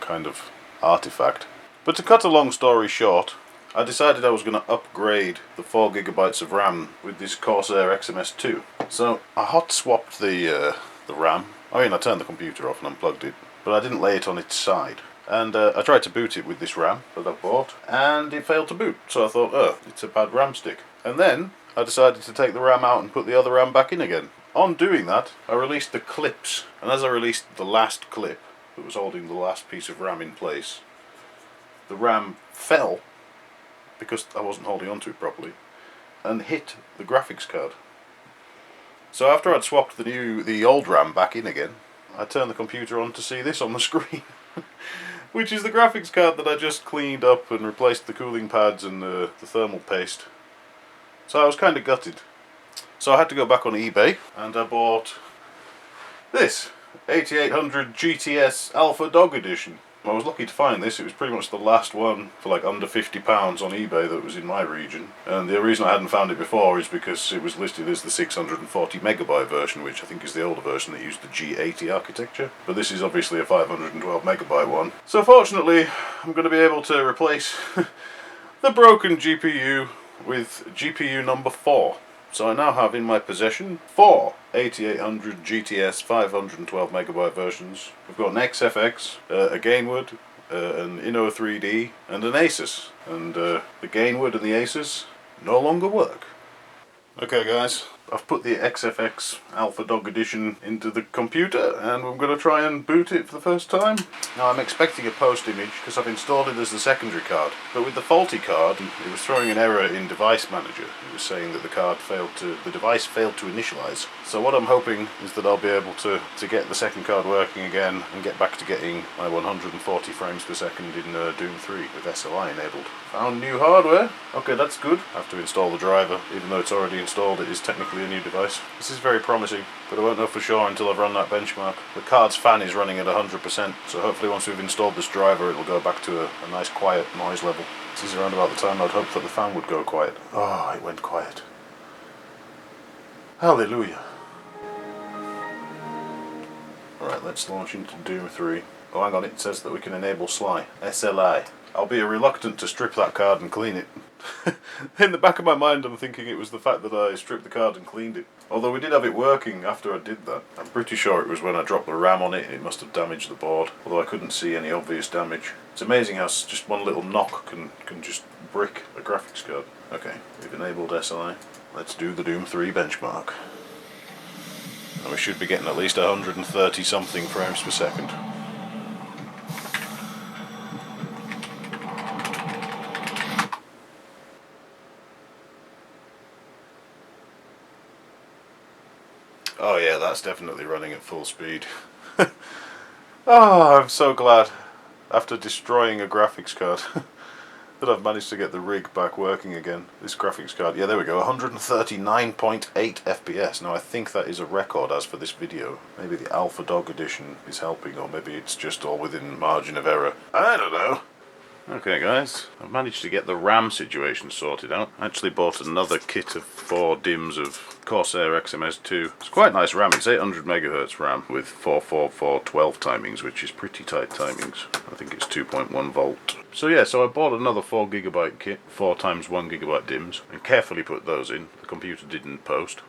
kind of artifact. But to cut a long story short, I decided I was going to upgrade the 4GB of RAM with this Corsair XMS2. So I hot swapped the RAM. I mean, I turned the computer off and unplugged it, but I didn't lay it on its side. And I tried to boot it with this RAM that I bought, and it failed to boot. So I thought, oh, it's a bad RAM stick. And then I decided to take the RAM out and put the other RAM back in again. On doing that, I released the clips, and as I released the last clip that was holding the last piece of RAM in place, the RAM fell because I wasn't holding onto it properly and hit the graphics card. So after I'd swapped the old RAM back in again, I turned the computer on to see this on the screen, which is the graphics card that I just cleaned up and replaced the cooling pads and the thermal paste. So I was kind of gutted. So I had to go back on eBay and I bought this 8800 GTS Alpha Dog Edition. I was lucky to find this. It was pretty much the last one for like under £50 on eBay that was in my region. And the reason I hadn't found it before is because it was listed as the 640MB version, which I think is the older version that used the G80 architecture. But this is obviously a 512MB one. So fortunately, I'm going to be able to replace the broken GPU with GPU number 4. So I now have in my possession 4 8800 GTS 512MB versions. We've got an XFX, a Gainward, an Inno3D, and an ASUS. And the Gainward and the ASUS no longer work. Okay guys,
I've put the XFX Alpha Dog edition into the computer and I'm going to try and boot it for the first time. Now I'm expecting a post image because I've installed it as the secondary card, but with the faulty card it was throwing an error in Device Manager. It was saying that the device failed to initialize. So what I'm hoping is that I'll be able to get the second card working again and get back to getting my 140 frames per second in Doom 3 with SLI enabled. Found new hardware. Okay, that's good. I have to install the driver. Even though it's already installed, it is technically a new device. This is very promising, but I won't know for sure until I've run that benchmark. The card's fan is running at 100%, so hopefully once we've installed this driver it'll go back to a nice quiet noise level. This is around about the time I'd hoped that the fan would go quiet. Oh, it went quiet. Hallelujah. Alright, let's launch into Doom 3. Oh, hang on, it says that we can enable SLI. I'll be reluctant to strip that card and clean it. In the back of my mind I'm thinking it was the fact that I stripped the card and cleaned it. Although we did have it working after I did that. I'm pretty sure it was when I dropped the RAM on it must have damaged the board. Although I couldn't see any obvious damage. It's amazing how just one little knock can just brick a graphics card. Okay, we've enabled SLI. Let's do the Doom 3 benchmark. And we should be getting at least 130 something frames per second. Oh yeah, that's definitely running at full speed. Oh, I'm so glad, after destroying a graphics card, that I've managed to get the rig back working again. This graphics card, yeah, there we go, 139.8 FPS. Now I think that is a record as for this video. Maybe the Alpha Dog edition is helping, or maybe it's just all within margin of error. I don't know. Okay guys, I've managed to get the RAM situation sorted out. I actually bought another kit of 4 DIMMs of Corsair XMS2. It's quite nice RAM, it's 800 MHz RAM with 44412 timings, which is pretty tight timings. I think it's 2.1 volt. So yeah, so I bought another 4GB kit, 4 times 1GB DIMMs, and carefully put those in. The computer didn't post.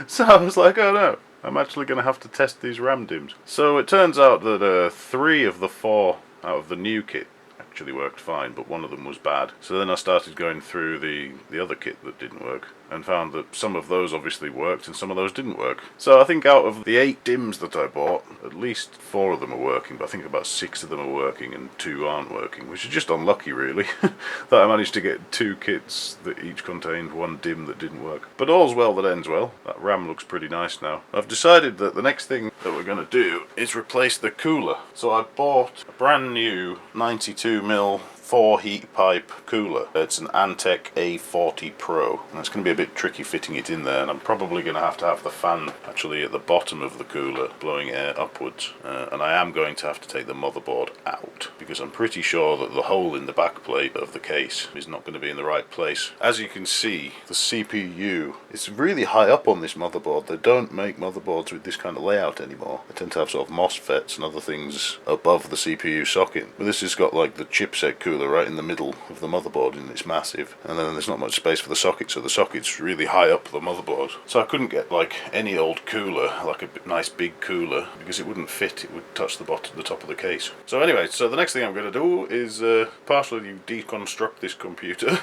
So I was like, oh no, I'm actually going to have to test these RAM DIMMs. So it turns out that 3 of the 4 out of the new kit actually worked fine, but one of them was bad. So then I started going through the other kit that didn't work, and found that some of those obviously worked and some of those didn't work. So I think out of the 8 DIMMs that I bought, at least 4 of them are working, but I think about 6 of them are working and 2 aren't working, which is just unlucky really, that I managed to get 2 kits that each contained 1 DIMM that didn't work. But all's well that ends well. That RAM looks pretty nice now. I've decided that the next thing that we're going to do is replace the cooler. So I bought a brand new 92mm 4 heat pipe cooler. It's an Antec A40 Pro, and it's going to be a bit tricky fitting it in there, and I'm probably going to have the fan actually at the bottom of the cooler blowing air upwards, and I am going to have to take the motherboard out because I'm pretty sure that the hole in the back plate of the case is not going to be in the right place. As you can see, the CPU is really high up on this motherboard. They don't make motherboards with this kind of layout anymore. They tend to have sort of MOSFETs and other things above the CPU socket, but this has got like the chipset cooler right in the middle of the motherboard, and it's massive, and then there's not much space for the socket, so the socket's really high up the motherboard. So I couldn't get like any old cooler, like a nice big cooler, because it wouldn't fit. It would touch the top of the case. So anyway, so the next thing I'm going to do is partially deconstruct this computer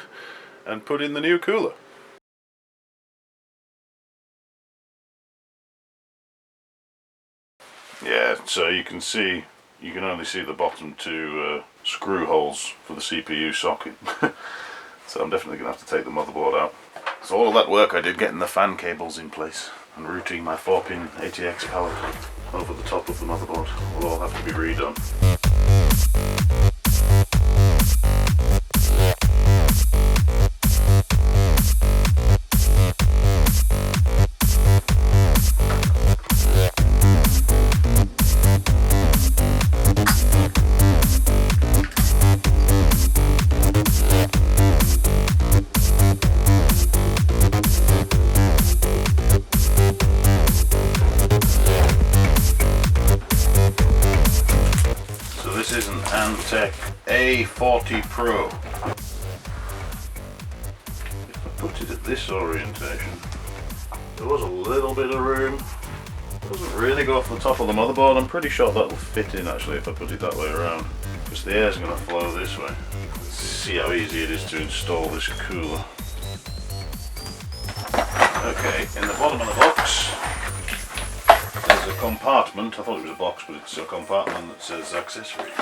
and put in the new cooler. Yeah, so you can only see the bottom 2 screw holes for the CPU socket. So I'm definitely going to have to take the motherboard out. So all of that work I did getting the fan cables in place and routing my 4-pin ATX power over the top of the motherboard will all have to be redone. This is an Antec A40 Pro. If I put it at this orientation, there was a little bit of room. It doesn't really go off the top of the motherboard. I'm pretty sure that'll fit in actually if I put it that way around, because the air's going to flow this way. Let's see how easy it is to install this cooler.
Okay, in the bottom of the box there's a compartment. I thought it was a box, but it's a compartment that says accessories.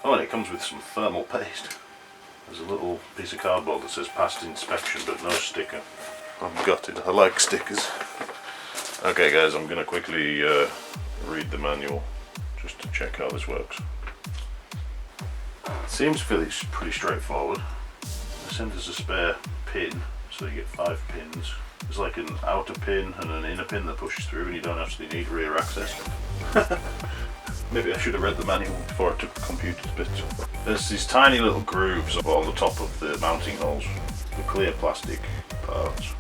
Oh, and it comes with some thermal paste. There's a little piece of cardboard that says passed inspection, but no sticker. I'm gutted, I like stickers. Okay guys, I'm going to quickly read the manual just to check how this works. It seems pretty straightforward. They send us a spare pin, so you get 5 pins. There's like an outer pin and an inner pin that pushes through, and you don't actually need rear access. Maybe I should have read the manual before I took the computer bits. There's these tiny little grooves on the top of the mounting holes, the clear plastic parts.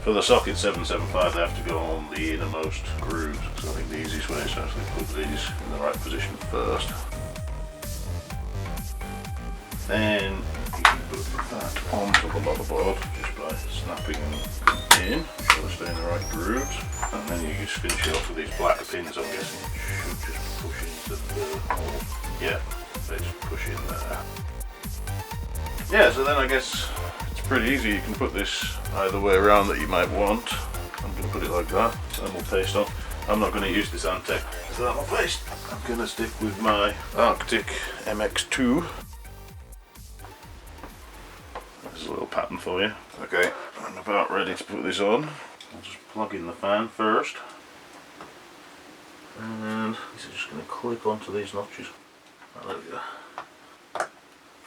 For the socket 775 they have to go on the innermost grooves, so I think the easiest way is to actually put these in the right position first. Then you can put that onto the motherboard just by snapping them in, so they stay in the right grooves. And then you just finish it off with these black pins, I'm guessing. You should just push into the hole. Yeah, they just push in there. Yeah, so then I guess it's pretty easy. You can put this either way around that you might want. I'm going to put it like that, thermal paste on. I'm not going to use this Antec thermal paste. I'm going to stick with my Arctic MX2. There's a little pattern for you. Okay, I'm about ready to put this on. I'll just plug in the fan first. And this is just going to clip onto these notches. Oh, there we go.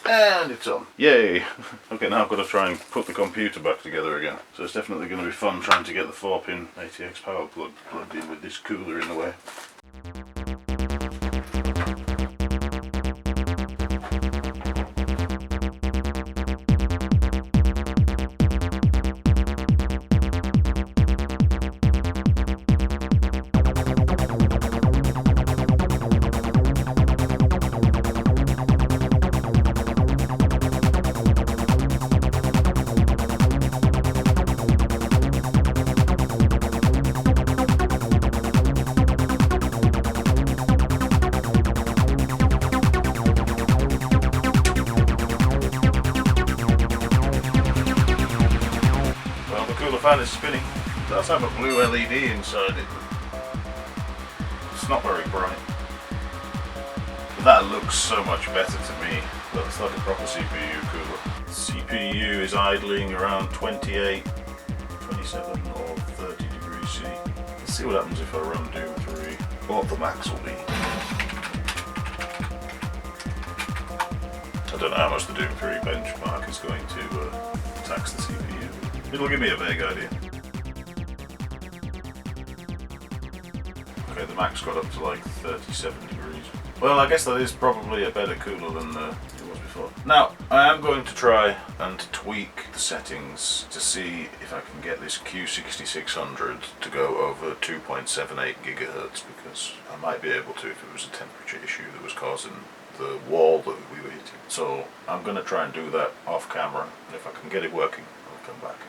And it's on. Yay! Okay, now I've got to try and put the computer back together again. So it's definitely going to be fun trying to get the 4-pin ATX power plug plugged in with this cooler in the way. The fan is spinning. It does have a blue LED inside it. It's not very bright. But that looks so much better to me. That's like a proper CPU cooler. CPU is idling around 28, 27 or 30 degrees C. Let's see what happens if I run Doom 3. What the max will be. I don't know how much the Doom 3 benchmark is going to tax the CPU. It'll give me a vague idea. Okay, the max got up to like 37 degrees. Well, I guess that is probably a better cooler than it was before. Now, I am going to try and tweak the settings to see if I can get this Q6600 to go over 2.78 gigahertz, because I might be able to if it was a temperature issue that was causing the wall that we were hitting. So I'm going to try and do that off camera, and if I can get it working, I'll come back.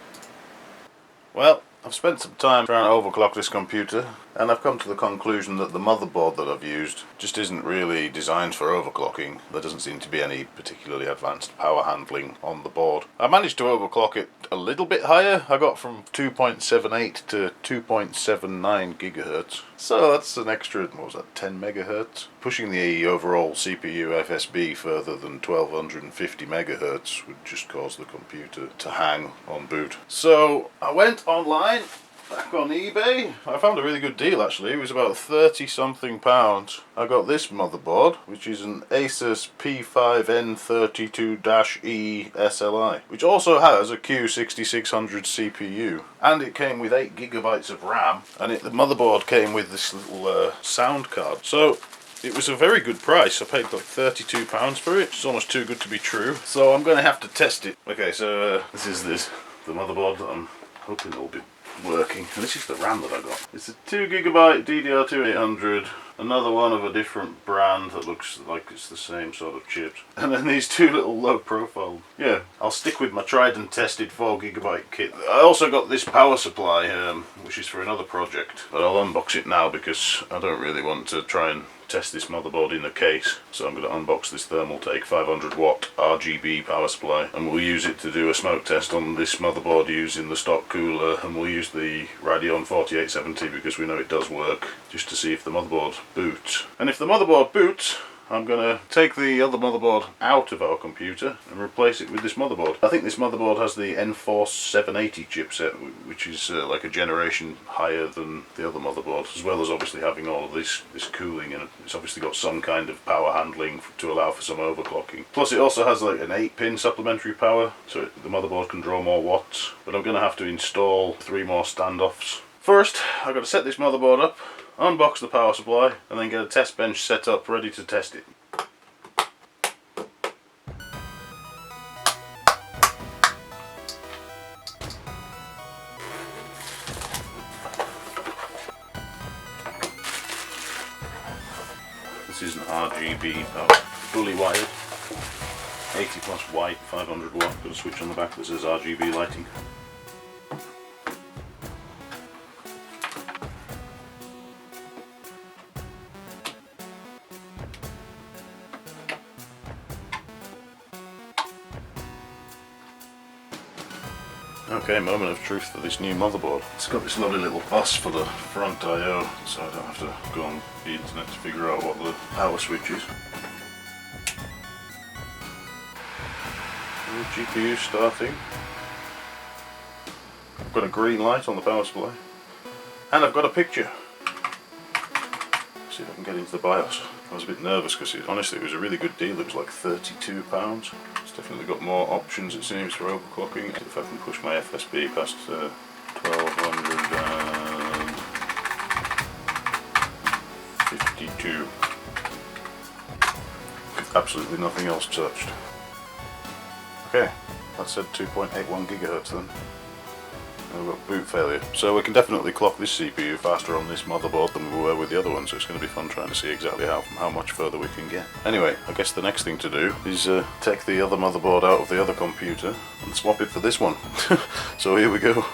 Well, I've spent some time trying to overclock this computer, and I've come to the conclusion that the motherboard that I've used just isn't really designed for overclocking. There doesn't seem to be any particularly advanced power handling on the board. I managed to overclock it a little bit higher. I got from 2.78 to 2.79 gigahertz. So that's an extra, what was that, 10 megahertz? Pushing the overall CPU FSB further than 1250 megahertz would just cause the computer to hang on boot. So I went online, back on eBay. I found a really good deal actually. It was about 30 something pounds. I got this motherboard, which is an ASUS P5N32-E SLI, which also has a Q6600 CPU, and it came with 8 gigabytes of RAM, and the motherboard came with this little sound card. So it was a very good price. I paid like £32 for it. It's almost too good to be true. So I'm going to have to test it. Okay, so this is the motherboard that I'm hoping will be working, and this is the RAM that I got. It's a 2GB DDR2 800, another one of a different brand that looks like it's the same sort of chips, and then these two little low profile. Yeah, I'll stick with my tried and tested 4GB kit. I also got this power supply, which is for another project, but I'll unbox it now because I don't really want to try and test this motherboard in the case. So I'm going to unbox this Thermaltake 500 watt RGB power supply, and we'll use it to do a smoke test on this motherboard using the stock cooler, and we'll use the Radeon 4870 because we know it does work, just to see if the motherboard boots. And if the motherboard boots, I'm going to take the other motherboard out of our computer and replace it with this motherboard. I think this motherboard has the NVidia 780 chipset, which is like a generation higher than the other motherboard, as well as obviously having all of this cooling, and it's obviously got some kind of power handling to allow for some overclocking. Plus it also has like an 8-pin supplementary power, so the motherboard can draw more watts, but I'm going to have to install 3 more standoffs. First, I've got to set this motherboard up, unbox the power supply, and then get a test bench set up ready to test it. This is an RGB power, fully wired, 80 plus white, 500 watt, got a switch on the back that says RGB lighting. Okay, moment of truth for this new motherboard. It's got this lovely little bus for the front I/O, so I don't have to go on the internet to figure out what the power switch is. GPU starting. I've got a green light on the power supply, and I've got a picture. See if I can get into the BIOS. I was a bit nervous because honestly it was a really good deal. It was like £32. It's definitely got more options, it seems, for overclocking. If I can push my FSB past 1252. Absolutely nothing else touched. Okay, that said 2.81 gigahertz then. And we've got boot failure. So we can definitely clock this CPU faster on this motherboard than we were with the other one, so it's going to be fun trying to see exactly how much further we can get. Anyway, I guess the next thing to do is take the other motherboard out of the other computer and swap it for this one. So here we go.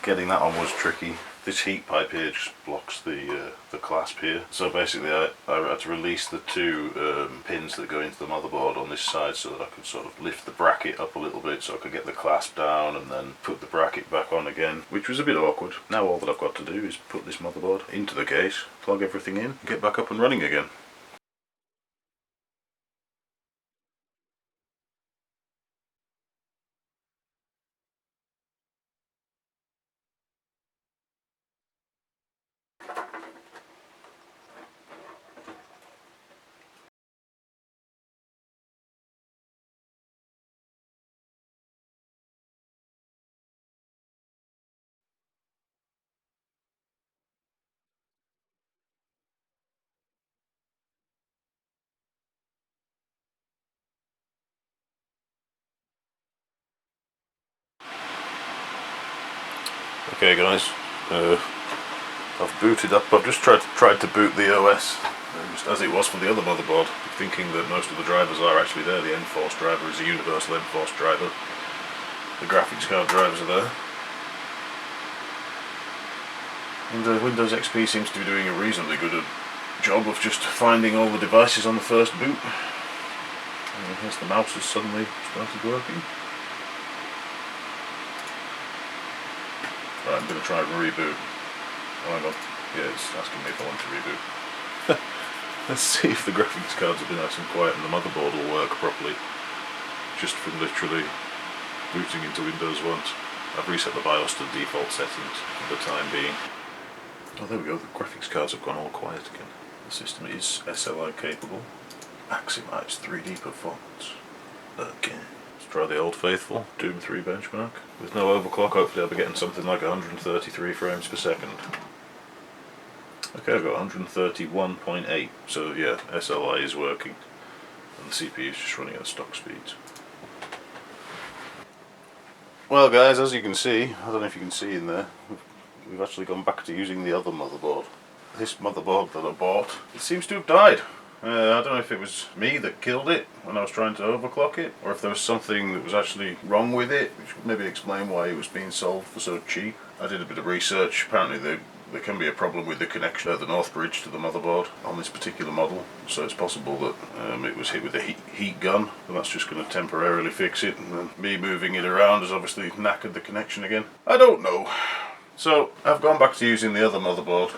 Getting that on was tricky. This heat pipe here just blocks the clasp here. So basically I had to release the 2 pins that go into the motherboard on this side so that I could sort of lift the bracket up a little bit so I could get the clasp down and then put the bracket back on again, which was a bit awkward. Now all that I've got to do is put this motherboard into the case, plug everything in, and get back up and running again. Okay guys, I've booted up. I've just tried to boot the OS, just as it was for the other motherboard, thinking that most of the drivers are actually there. The NVidia driver is a universal NVidia driver. The graphics card drivers are there. And Windows XP seems to be doing a reasonably good job of just finding all the devices on the first boot. And here's the mouse has suddenly started working. Right, I'm going to try and reboot. Oh, hang on. Yeah, it's asking me if I want to reboot. Let's see if the graphics cards have been nice and quiet and the motherboard will work properly. Just from literally booting into Windows once. I've reset the BIOS to default settings for the time being. Oh, there we go, the graphics cards have gone all quiet again. The system is SLI capable. Maximize 3D performance. Okay. Let's try the old faithful Doom 3 benchmark. With no overclock, hopefully I'll be getting something like 133 frames per second. Okay, I've got 131.8, so yeah, SLI is working. And the CPU is just running at stock speeds. Well guys, as you can see, I don't know if you can see in there, we've actually gone back to using the other motherboard. This motherboard that I bought, it seems to have died. I don't know if it was me that killed it when I was trying to overclock it, or if there was something that was actually wrong with it, which would maybe explain why it was being sold for so cheap. I did a bit of research. Apparently there can be a problem with the connection at the north bridge to the motherboard on this particular model, so it's possible that it was hit with a heat gun, and that's just going to temporarily fix it, and then me moving it around has obviously knackered the connection again. I don't know. So I've gone back to using the other motherboard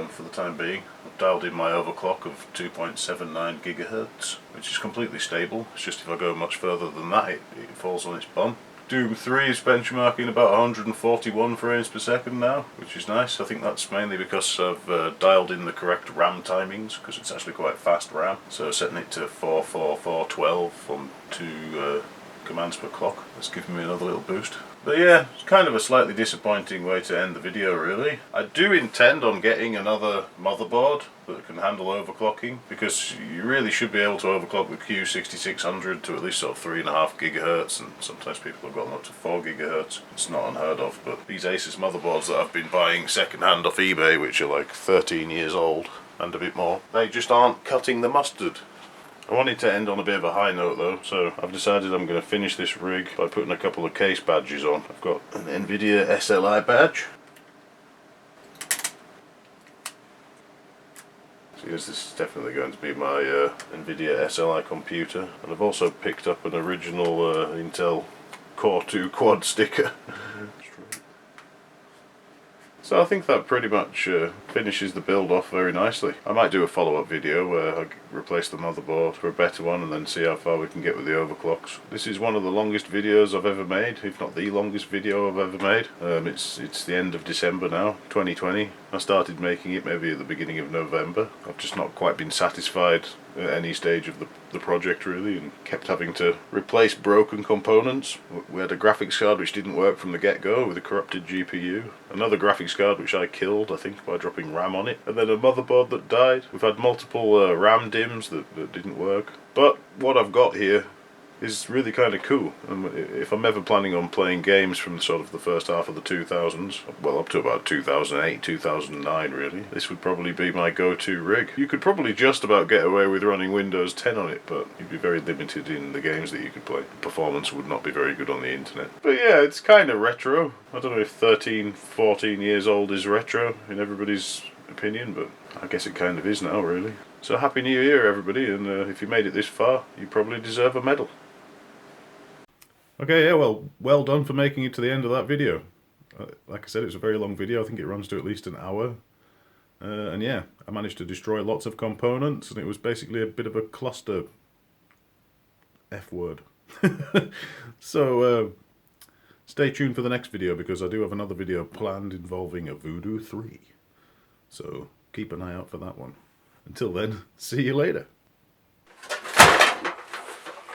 for the time being. I've dialed in my overclock of 2.79 GHz, which is completely stable. It's just if I go much further than that, it falls on its bum. Doom 3 is benchmarking about 141 frames per second now, which is nice. I think that's mainly because I've dialed in the correct RAM timings, because it's actually quite fast RAM. So setting it to 44412 on 2 commands per clock. That's giving me another little boost. But yeah, it's kind of a slightly disappointing way to end the video really. I do intend on getting another motherboard that can handle overclocking, because you really should be able to overclock the Q6600 to at least sort of 3.5 GHz, and sometimes people have gotten up to 4 GHz. It's not unheard of, but these ASUS motherboards that I've been buying second hand off eBay, which are like 13 years old and a bit more, they just aren't cutting the mustard. I wanted to end on a bit of a high note though, so I've decided I'm going to finish this rig by putting a couple of case badges on. I've got an NVidia SLI badge. So yes, this is definitely going to be my NVIDIA SLI computer. And I've also picked up an original Intel Core 2 quad sticker. So I think that pretty much finishes the build off very nicely. I might do a follow-up video where I replace the motherboard for a better one and then see how far we can get with the overclocks. This is one of the longest videos I've ever made, if not the longest video I've ever made. It's the end of December now, 2020. I started making it maybe at the beginning of November. I've just not quite been satisfied at any stage of the project really, and kept having to replace broken components. We had a graphics card which didn't work from the get-go with a corrupted GPU, another graphics card which I killed I think by dropping RAM on it, and then a motherboard that died. We've had multiple RAM DIMMs that didn't work, but what I've got here is really kind of cool. And if I'm ever planning on playing games from sort of the first half of the 2000s, well up to about 2008, 2009 really, this would probably be my go-to rig. You could probably just about get away with running Windows 10 on it, but you'd be very limited in the games that you could play. Performance would not be very good on the internet. But yeah, it's kind of retro. I don't know if 13, 14 years old is retro in everybody's opinion, but I guess it kind of is now really. So happy new year everybody, and if you made it this far, you probably deserve a medal. Okay, yeah, well done for making it to the end of that video. Like I said, it's a very long video. I think it runs to at least an hour. And yeah, I managed to destroy lots of components, and it was basically a bit of a cluster F word. So, stay tuned for the next video, because I do have another video planned involving a Voodoo 3. So, keep an eye out for that one. Until then, see you later.